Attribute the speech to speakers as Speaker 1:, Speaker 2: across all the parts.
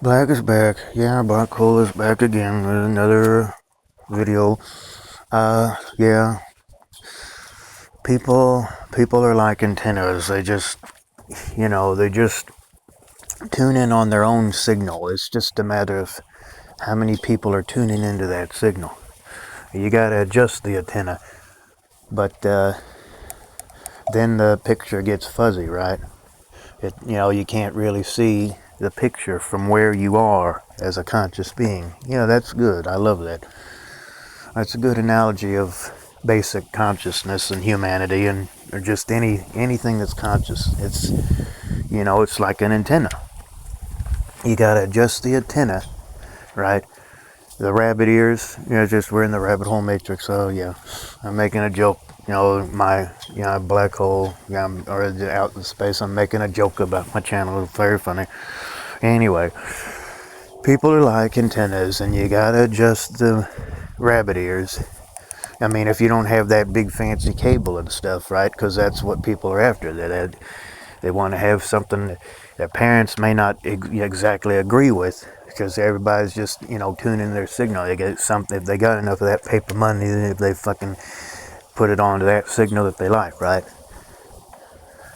Speaker 1: Black is back. Yeah, Black Hole is back again with another video. Yeah, people are like antennas. They just tune in on their own signal. It's just a matter of how many people are tuning into that signal. You gotta adjust the antenna, but then the picture gets fuzzy, right? You can't really see the picture from where you are as a conscious being. Yeah, that's good. I love that. That's a good analogy of basic consciousness and humanity, and or just anything that's conscious. It's like an antenna. You gotta adjust the antenna, right? The rabbit ears, just we're in the rabbit hole matrix. So yeah, I'm making a joke. My black hole. Yeah, or out in space. I'm making a joke about my channel. It's very funny. Anyway, people are like antennas, and you gotta adjust the rabbit ears. I mean, if you don't have that big fancy cable and stuff, right? Because that's what people are after. They want to have something that parents may not exactly agree with, because everybody's just tuning their signal. They get something if they got enough of that paper money, if they fucking put it onto that signal that they like, right?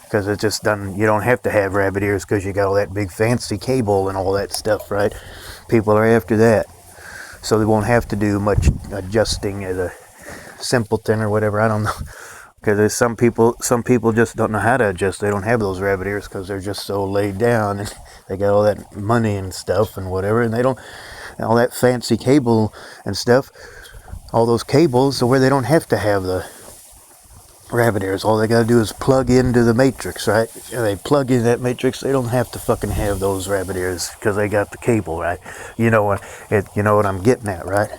Speaker 1: Because it's just done. You don't have to have rabbit ears because you got all that big fancy cable and all that stuff, right? People are after that, so they won't have to do much adjusting as a simpleton or whatever. I don't know, because there's some people just don't know how to adjust. They don't have those rabbit ears because they're just so laid down, and they got all that money and stuff and whatever, and they don't all that fancy cable and stuff, all those cables, so where they don't have to have the rabbit ears. All they got to do is plug into the matrix, right? And they plug in that matrix. They don't have to fucking have those rabbit ears because they got the cable, right? You know what I'm getting at, right?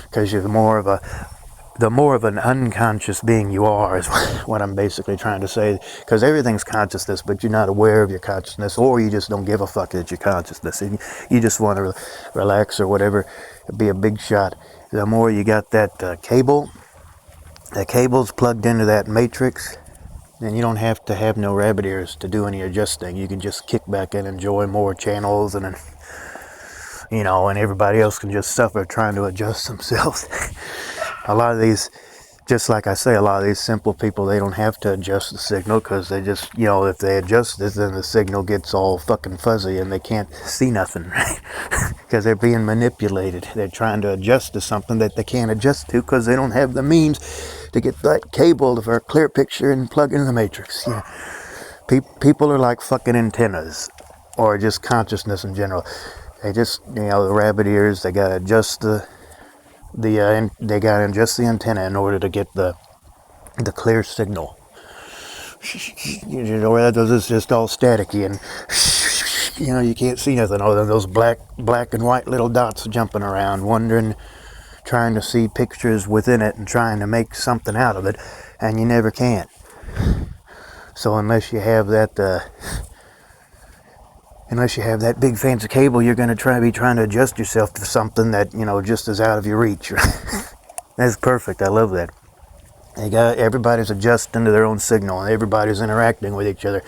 Speaker 1: Because you're the more of an unconscious being you are, is what I'm basically trying to say. Because everything's consciousness, but you're not aware of your consciousness, or you just don't give a fuck at your consciousness. And you just want to relax or whatever, be a big shot. The more you got that the cable's plugged into that matrix, then you don't have to have no rabbit ears to do any adjusting. You can just kick back and enjoy more channels, and and everybody else can just suffer trying to adjust themselves. A lot of these, just like I say, a lot of these simple people, they don't have to adjust the signal, because they just, if they adjust it, then the signal gets all fucking fuzzy and they can't see nothing, right? Because they're being manipulated. They're trying to adjust to something that they can't adjust to because they don't have the means to get that cable for a clear picture and plug into the matrix. Yeah. People are like fucking antennas, or just consciousness in general. They just, the rabbit ears, they gotta adjust they gotta adjust the antenna in order to get the clear signal. That is just all staticky, and you can't see nothing other than those black and white little dots jumping around, wondering, trying to see pictures within it and trying to make something out of it, and you never can. So unless you have that big fancy cable, you're going to be trying to adjust yourself to something that just is out of your reach. That's perfect. I love that. Everybody's adjusting to their own signal, and everybody's interacting with each other.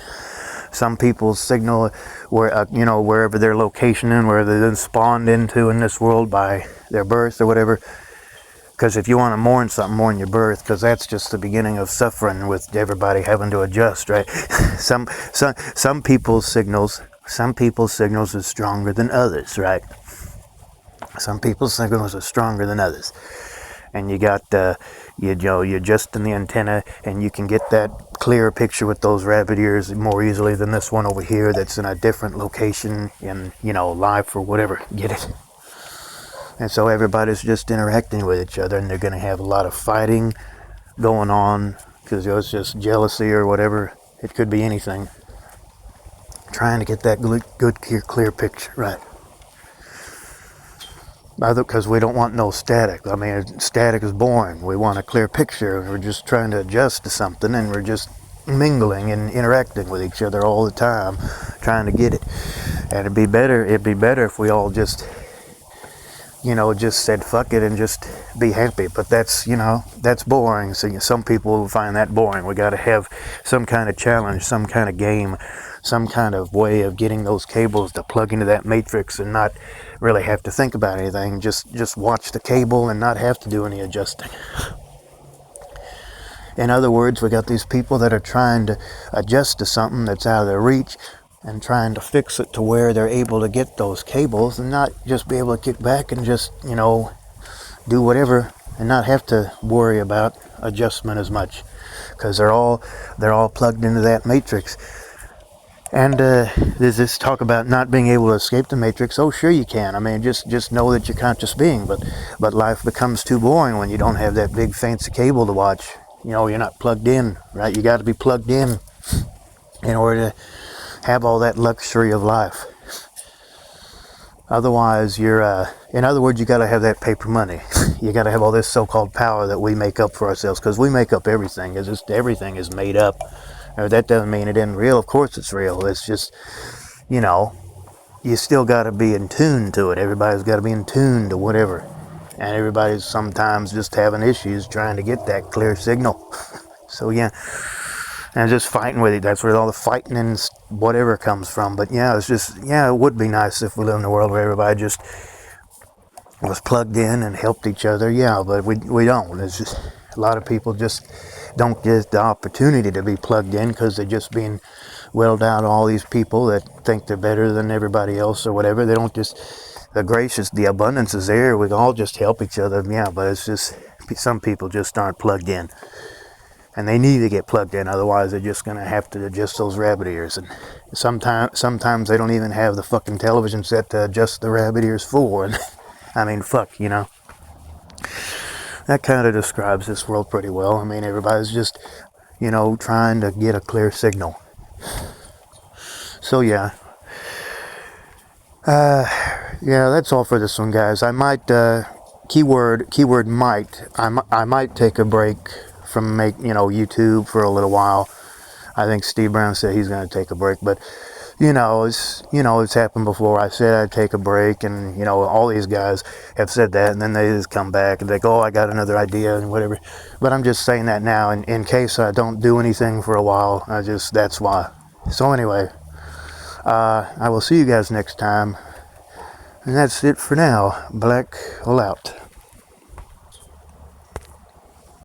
Speaker 1: Some people's signal, wherever their location and where they've been spawned into in this world by their birth or whatever. Because if you want to mourn something, mourn your birth, because that's just the beginning of suffering, with everybody having to adjust, right? Some people's signals is stronger than others, right? Some people's signals are stronger than others, and you got you adjust in the antenna, and you can get that clearer picture with those rabbit ears more easily than this one over here that's in a different location in life or whatever. Get it? And so everybody's just interacting with each other, and they're going to have a lot of fighting going on, because it's just jealousy or whatever. It could be anything. Trying to get that good clear picture, right? Because we don't want no static. I mean, static is boring. We want a clear picture, and we're just trying to adjust to something, and we're just mingling and interacting with each other all the time, trying to get it. And it'd be better if we all just said fuck it and just be happy. But that's boring. So some people will find that boring. We got to have some kind of challenge, some kind of game, some kind of way of getting those cables to plug into that matrix and not really have to think about anything. Just watch the cable and not have to do any adjusting. In other words, we got these people that are trying to adjust to something that's out of their reach and trying to fix it to where they're able to get those cables and not just be able to kick back and just, do whatever and not have to worry about adjustment as much, because they're all plugged into that matrix. And there's this talk about not being able to escape the matrix. Oh, sure you can. I mean, just know that you're conscious being, but life becomes too boring when you don't have that big fancy cable to watch. You're not plugged in, right? You got to be plugged in order to have all that luxury of life. Otherwise, in other words, you got to have that paper money. You got to have all this so-called power that we make up for ourselves, because we make up everything. It's just everything is made up. That doesn't mean it isn't real. Of course it's real. It's just, you still got to be in tune to it. Everybody's got to be in tune to whatever. And everybody's sometimes just having issues trying to get that clear signal. So yeah, and just fighting with it. That's where all the fighting and whatever comes from. But yeah, it would be nice if we live in a world where everybody just was plugged in and helped each other. Yeah, but we don't. It's just a lot of people just don't get the opportunity to be plugged in because they're just being welled out. All these people that think they're better than everybody else or whatever. They don't just, the abundance is there. We all just help each other. Yeah, but it's just some people just aren't plugged in. And they need to get plugged in, otherwise they're just going to have to adjust those rabbit ears. And sometimes they don't even have the fucking television set to adjust the rabbit ears for. And I mean, that kind of describes this world pretty well. I mean, everybody's just, trying to get a clear signal. So yeah. Yeah, that's all for this one, guys. I might, keyword might, I might take a break from YouTube for a little while. I think Steve Brown said he's going to take a break, but it's happened before. I said I'd take a break, and all these guys have said that, and then they just come back and they go, "Oh, I got another idea," and whatever. But I'm just saying that now, in case I don't do anything for a while. That's why. So anyway, I will see you guys next time, and that's it for now. Black Hole out.